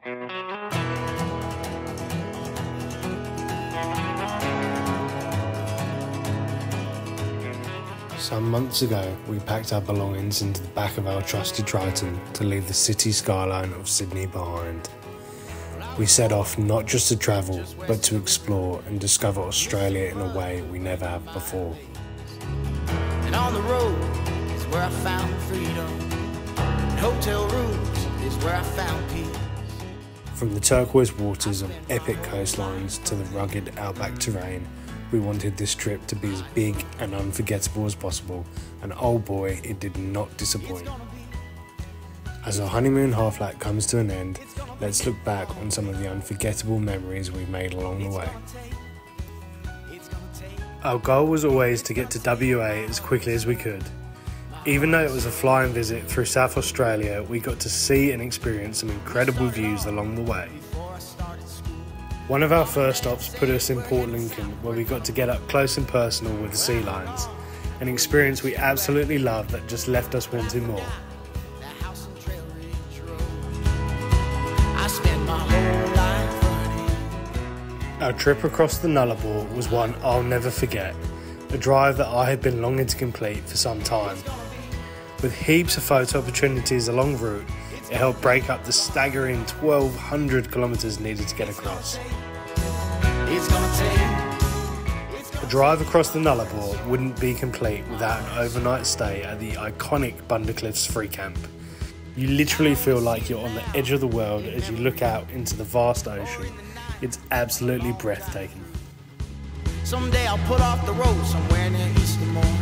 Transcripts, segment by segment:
Some months ago, we packed our belongings into the back of our trusty Triton to leave the city skyline of Sydney behind. We set off not just to travel, but to explore and discover Australia in a way we never have before. And on the road is where I found freedom. And hotel rooms is where I found peace. From the turquoise waters of epic coastlines to the rugged outback terrain, we wanted this trip to be as big and unforgettable as possible, and oh boy, it did not disappoint. As our honeymoon half lap comes to an end, let's look back on some of the unforgettable memories we made along the way. Our goal was always to get to WA as quickly as we could. Even though it was a flying visit through South Australia, we got to see and experience some incredible views along the way. One of our first stops put us in Port Lincoln, where we got to get up close and personal with the sea lions, an experience we absolutely loved that just left us wanting more. Our trip across the Nullarbor was one I'll never forget, a drive that I had been longing to complete for some time. With heaps of photo opportunities along the route, it helped break up the staggering 1,200 kilometres needed to get across. A drive across the Nullarbor wouldn't be complete without an overnight stay at the iconic Bundercliffs Free Camp. You literally feel like you're on the edge of the world as you look out into the vast ocean. It's absolutely breathtaking. Someday I'll put off the road somewhere near Eastern morning,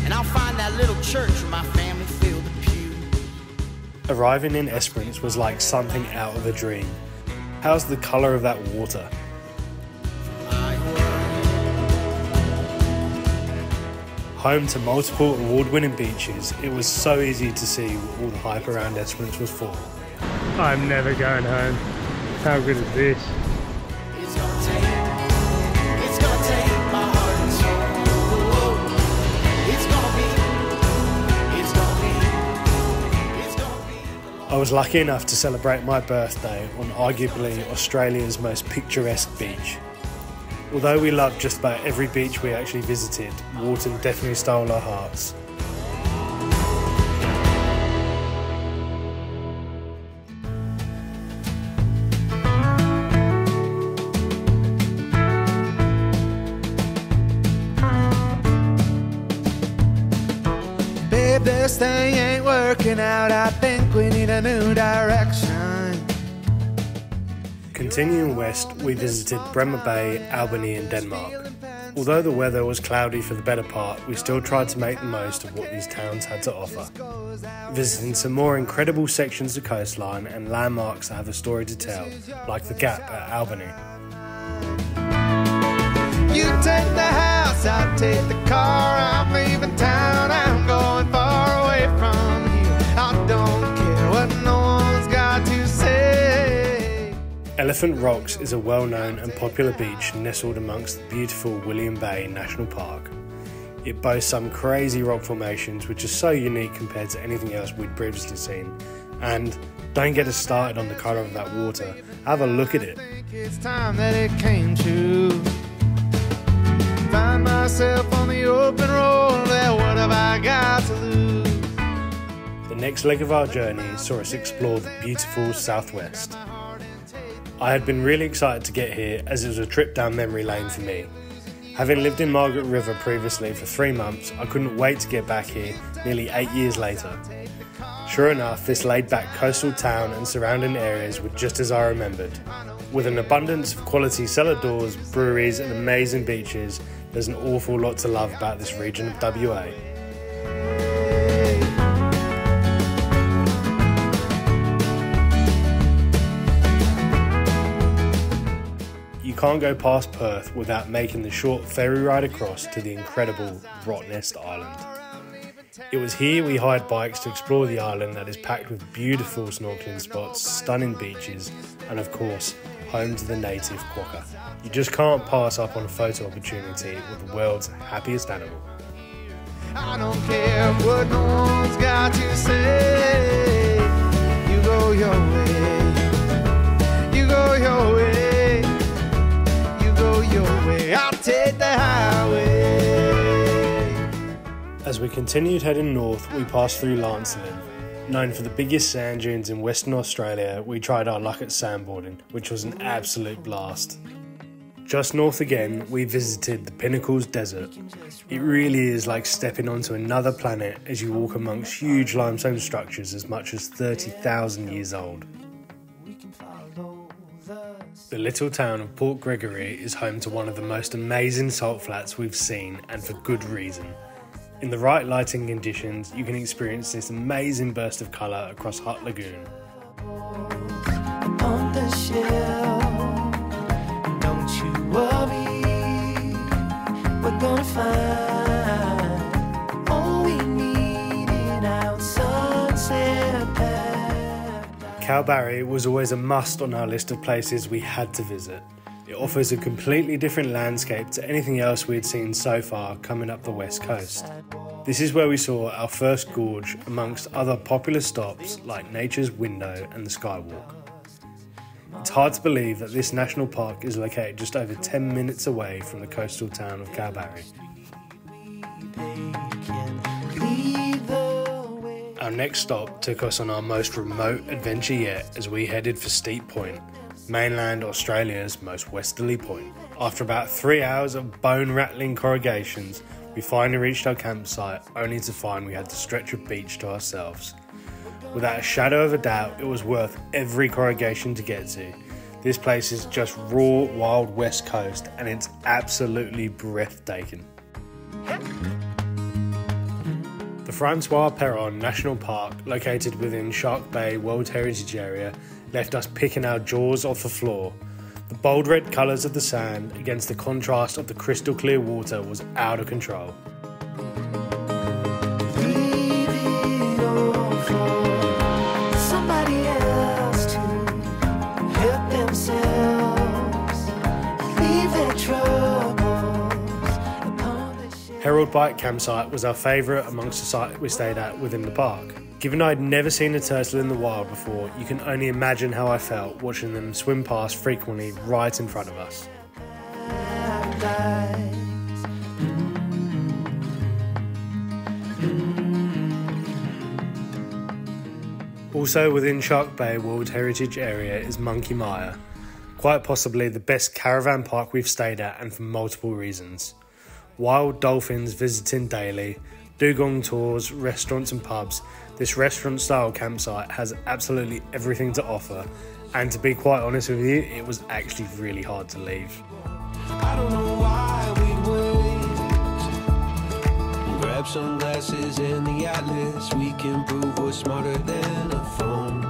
and I'll find that little church where my family filled the pew. Arriving in Esperance was like something out of a dream. How's the colour of that water? Home to multiple award-winning beaches, it was so easy to see what all the hype around Esperance was for. I'm never going home. How good is this? I was lucky enough to celebrate my birthday on arguably Australia's most picturesque beach. Although we loved just about every beach we actually visited, Warton definitely stole our hearts. Babe, this thing ain't working out. I think we need a new direction. Continuing west, we visited Bremer Bay, Albany and Denmark. Although the weather was cloudy for the better part, we still tried to make the most of what these towns had to offer, visiting some more incredible sections of coastline and landmarks that have a story to tell, like the Gap at Albany. You take the house, I'll take the car. I'm leaving town, I'm going far away from you. I don't care what no one's got to say. Elephant Rocks is a well-known and popular beach nestled amongst the beautiful William Bay National Park. It boasts some crazy rock formations which are so unique compared to anything else we'd previously seen. And don't get us started on the colour of that water, have a look at it. It's time that it came true. Find myself on the open road, well, what have I got to lose? The next leg of our journey saw us explore the beautiful southwest. I had been really excited to get here as it was a trip down memory lane for me. Having lived in Margaret River previously for 3 months, I couldn't wait to get back here nearly 8 years later. Sure enough, this laid-back coastal town and surrounding areas were just as I remembered. With an abundance of quality cellar doors, breweries and amazing beaches, there's an awful lot to love about this region of WA. You can't go past Perth without making the short ferry ride across to the incredible Rottnest Island. It was here we hired bikes to explore the island that is packed with beautiful snorkeling spots, stunning beaches, and of course, home to the native quokka. You just can't pass up on a photo opportunity with the world's happiest animal. I don't care what no one's got to say. You go your way. As we continued heading north, we passed through Lancelin. Known for the biggest sand dunes in Western Australia, we tried our luck at sandboarding, which was an absolute blast. Just north again, we visited the Pinnacles Desert. It really is like stepping onto another planet as you walk amongst huge limestone structures as much as 30,000 years old. The little town of Port Gregory is home to one of the most amazing salt flats we've seen, and for good reason. In the right lighting conditions, you can experience this amazing burst of colour across Hutt Lagoon. On the shelf, don't you worry, we're gonna find all we need in our sunset paradise. Kalbarri was always a must on our list of places we had to visit. It offers a completely different landscape to anything else we had seen so far coming up the west coast. This is where we saw our first gorge amongst other popular stops like Nature's Window and the Skywalk. It's hard to believe that this national park is located just over 10 minutes away from the coastal town of Kalbarri. Our next stop took us on our most remote adventure yet as we headed for Steep Point, mainland Australia's most westerly point. After about 3 hours of bone-rattling corrugations, we finally reached our campsite, only to find we had the stretch of beach to ourselves. Without a shadow of a doubt, it was worth every corrugation to get to. This place is just raw, wild west coast, and it's absolutely breathtaking. The Francois Peron National Park, located within Shark Bay World Heritage Area, left us picking our jaws off the floor. The bold red colours of the sand against the contrast of the crystal clear water was out of control. Herald Bite campsite was our favourite amongst the sites we stayed at within the park. Given I'd never seen a turtle in the wild before, you can only imagine how I felt watching them swim past frequently right in front of us. Also within Shark Bay World Heritage Area is Monkey Mia, quite possibly the best caravan park we've stayed at, and for multiple reasons. Wild dolphins visiting daily, dugong tours, restaurants and pubs. This restaurant-style campsite has absolutely everything to offer, and to be quite honest with you, it was actually really hard to leave. I don't know why we wait. Grab some glasses in the Atlas. We can prove we're smarter than a phone.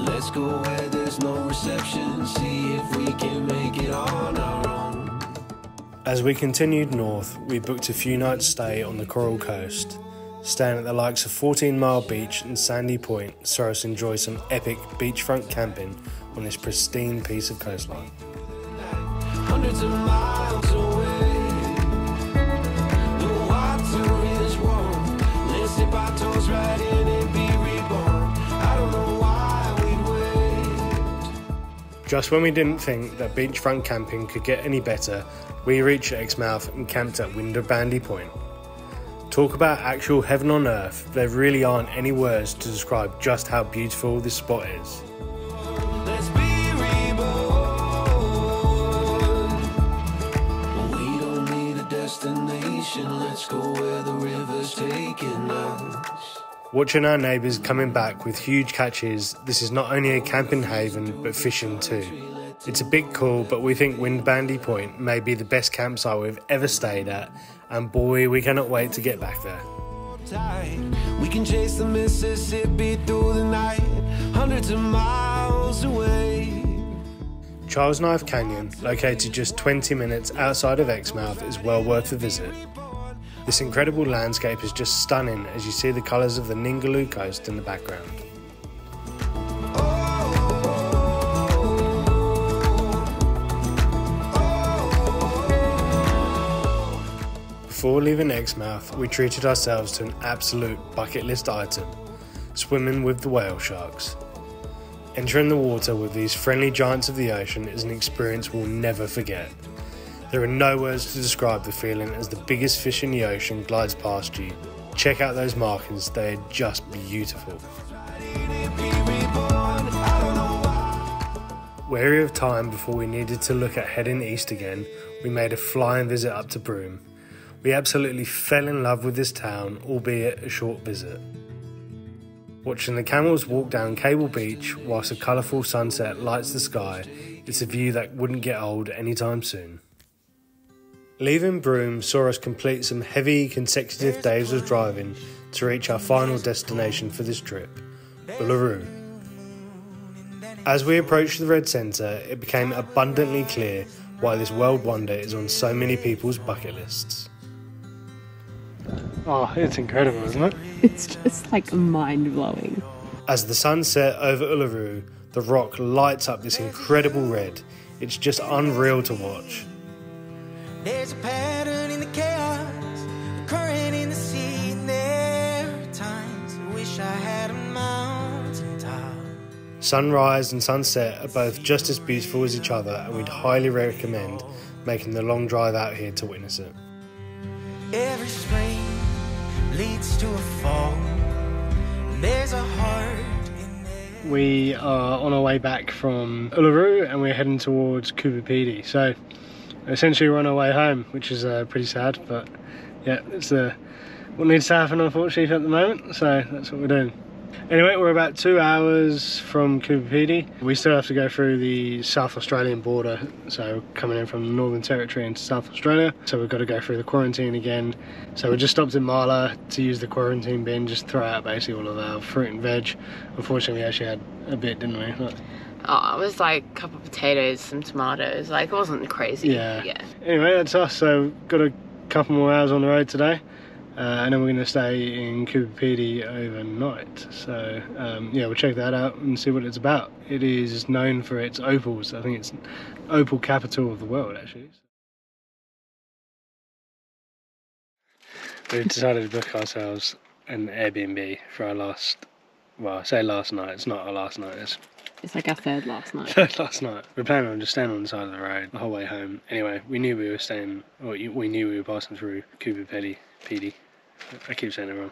Let's go where there's no reception. See if we can make it on our own. As we continued north, we booked a few nights stay on the Coral Coast, staying at the likes of 14 Mile Beach and Sandy Point saw us enjoy some epic beachfront camping on this pristine piece of coastline. Hundreds of miles away, the water is warm. Let's dip our toes right in and be reborn. I don't know why we'd wait. Just when we didn't think that beachfront camping could get any better, we reached Exmouth and camped at Windabandy Point. Talk about actual heaven on earth, there really aren't any words to describe just how beautiful this spot is. Let's be reborn. We don't need a destination. Let's go where the river's taking us. Watching our neighbours coming back with huge catches, this is not only a camping haven but fishing too. It's a big call, but we think Windabandy Point may be the best campsite we've ever stayed at, and boy, we cannot wait to get back there. We can chase the Mississippi through the night, hundreds of miles away. Charles Knife Canyon, located just 20 minutes outside of Exmouth, is well worth a visit. This incredible landscape is just stunning as you see the colours of the Ningaloo coast in the background. Before leaving Exmouth, we treated ourselves to an absolute bucket list item, swimming with the whale sharks. Entering the water with these friendly giants of the ocean is an experience we'll never forget. There are no words to describe the feeling as the biggest fish in the ocean glides past you. Check out those markings, they are just beautiful. Wary of time before we needed to look at heading east again, we made a flying visit up to Broome. We absolutely fell in love with this town, albeit a short visit. Watching the camels walk down Cable Beach whilst a colourful sunset lights the sky, it's a view that wouldn't get old anytime soon. Leaving Broome saw us complete some heavy consecutive days of driving to reach our final destination for this trip, Uluru. As we approached the Red Centre, it became abundantly clear why this world wonder is on so many people's bucket lists. Oh, it's incredible, isn't it? It's just like mind-blowing. As the sun set over Uluru, the rock lights up this incredible red. It's just unreal to watch. There's a pattern in the chaos, a current in the sea, and there are times I wish I had a mountain top. Sunrise and sunset are both just as beautiful as each other, and we'd highly recommend making the long drive out here to witness it. Every spring leads to a fall. There's a heart in there. We are on our way back from Uluru and we're heading towards Coober Pedy. So essentially we're on our way home, which is pretty sad, but yeah, it's what needs to happen unfortunately at the moment, so that's what we're doing. Anyway, we're about 2 hours from Coober Pedy. We still have to go through the South Australian border, so coming in from the Northern Territory into South Australia, so we've got to go through the quarantine again. So we just stopped in Marla to use the quarantine bin, just throw out basically all of our fruit and veg. Unfortunately we actually had a bit, didn't we? Oh, it was like a couple of potatoes, some tomatoes, like it wasn't crazy. Yeah. Anyway, that's us, so got a couple more hours on the road today. And then we're going to stay in Coober Pedy overnight. So yeah, we'll check that out and see what it's about. It is known for its opals. I think it's opal capital of the world, actually. We've decided to book ourselves an Airbnb for our last, well, I say last night, it's not our last night, It's like our third last night. Third last night. We're planning on just staying on the side of the road the whole way home. Anyway, we knew we were staying, or we knew we were passing through Coober Pedy. I keep saying it wrong.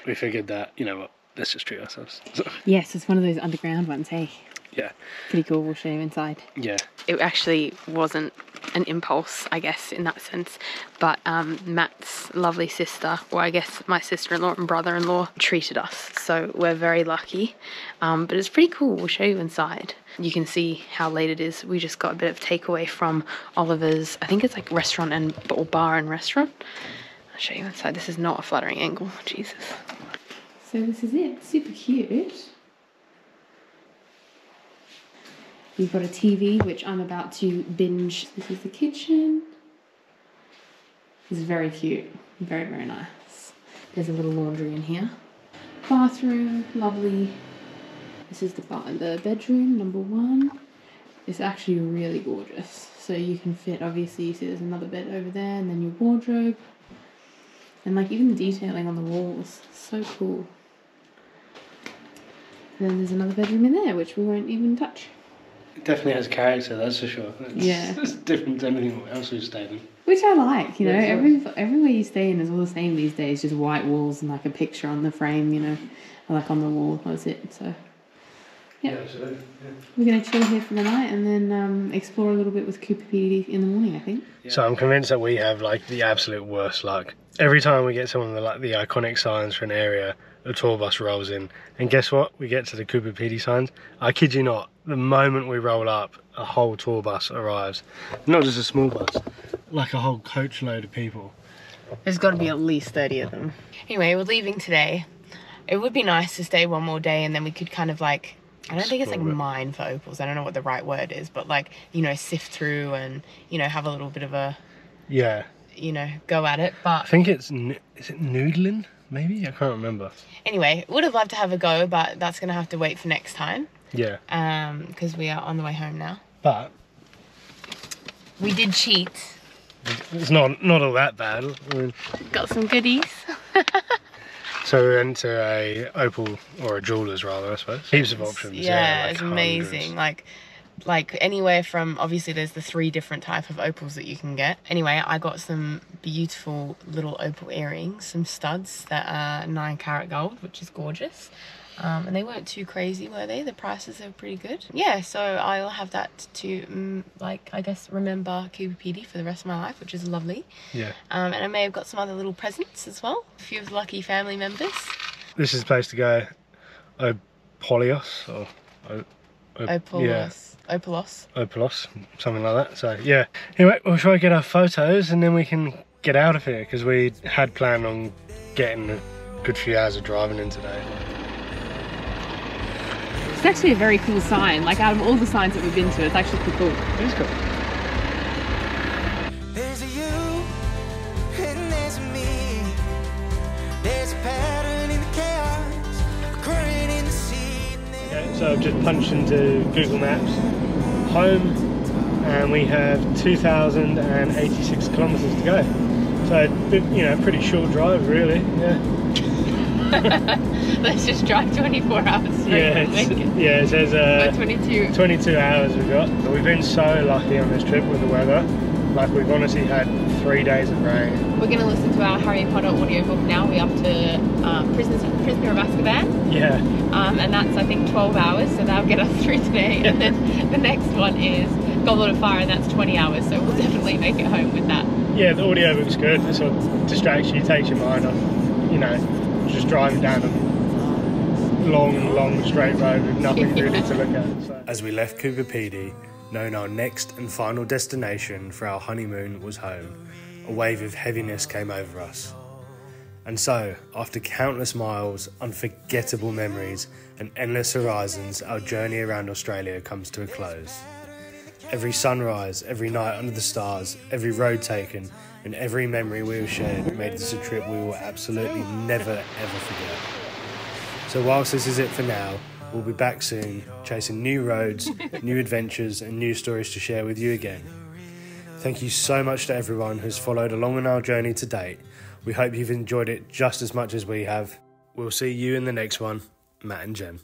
We figured that, you know what, let's just treat ourselves. Yes, it's one of those underground ones, hey? Yeah. Pretty cool, we'll show you inside. Yeah. It actually wasn't an impulse, I guess, in that sense, but Matt's lovely sister, or I guess my sister-in-law and brother-in-law, treated us, so we're very lucky. But it's pretty cool, we'll show you inside. You can see how late it is. We just got a bit of takeaway from Oliver's, I think it's like restaurant and or bar and restaurant. I'll show you inside. This is not a flattering angle, Jesus. So this is it, super cute. You've got a TV, which I'm about to binge. This is the kitchen. This is very cute, very, very nice. There's a little laundry in here. Bathroom, lovely. This is the bedroom, number one. It's actually really gorgeous. So you can fit, obviously, you see there's another bed over there, and then your wardrobe. And like even the detailing on the walls, so cool. And then there's another bedroom in there, which we won't even touch. It definitely has character, that's for sure. Yeah. It's different to anything else we've stayed in. Which I like, you know, everywhere you stay in is all the same these days, just white walls and like a picture on the frame, you know, or like on the wall, that's it, so. Yeah, absolutely. Yeah. We're going to chill here for the night and then explore a little bit with Coober Pedy in the morning, I think. Yeah. So I'm convinced that we have like the absolute worst luck. Every time we get some of the iconic signs for an area, a tour bus rolls in. And guess what? We get to the Coober Pedy signs. I kid you not, the moment we roll up, a whole tour bus arrives. Not just a small bus, like a whole coach load of people. There's got to be at least 30 of them. Anyway, we're leaving today. It would be nice to stay one more day and then we could kind of like, I don't think it's like mine for opals. I don't know what the right word is, but like, you know, sift through and, you know, have a little bit of a, yeah, you know, go at it. But I think is it noodling? Maybe? I can't remember. Anyway, would have loved to have a go, but that's going to have to wait for next time. Yeah. Because we are on the way home now. But we did cheat. It's not all that bad. I mean, got some goodies. So we went to a Opal, or a jeweller's rather, I suppose. Heaps of options. Yeah, like it's amazing. Hundreds. Like like anywhere from, obviously there's the 3 different type of opals that you can get. Anyway, I got some beautiful little opal earrings, some studs that are 9 karat gold, which is gorgeous. And they weren't too crazy, were they? The prices are pretty good. Yeah, so I'll have that to, like, I guess, remember Coober Pedy for the rest of my life, which is lovely. Yeah. And I may have got some other little presents as well. A few of the lucky family members. This is the place to go. Opolos, or Opalos, something like that. So yeah. Anyway, we'll try to get our photos and then we can get out of here, because we had planned on getting a good few hours of driving in today. It's actually a very cool sign. Like, out of all the signs that we've been to, it's actually pretty cool. It is cool. There's a you and there's a me. There's a pattern in the chaos, a current in the sea. Okay, so I've just punched into Google Maps home, and we have 2,086 kilometres to go. So, you know, pretty short drive, really. Yeah. Let's just drive 24 hours straight. Yeah, it says 22 hours we've got. But we've been so lucky on this trip with the weather. Like, we've honestly had 3 days of rain. We're going to listen to our Harry Potter audiobook now. We're up to Prisoner of Azkaban. Yeah. And that's, I think, 12 hours, so that'll get us through today. And then the next one is Goblet of Fire, and that's 20 hours, so we'll definitely make it home with that. Yeah, the audiobook's good. It sort of distracts you, takes your mind off, you know, just driving down a long straight road with nothing really to look at. So. As we left Coober Pedy, knowing our next and final destination for our honeymoon was home, a wave of heaviness came over us. And so, after countless miles, unforgettable memories and endless horizons, our journey around Australia comes to a close. Every sunrise, every night under the stars, every road taken, and every memory we have shared made this a trip we will absolutely never ever forget. So whilst this is it for now, we'll be back soon, chasing new roads, new adventures, and new stories to share with you again. Thank you so much to everyone who's followed along on our journey to date. We hope you've enjoyed it just as much as we have. We'll see you in the next one. Matt and Jen.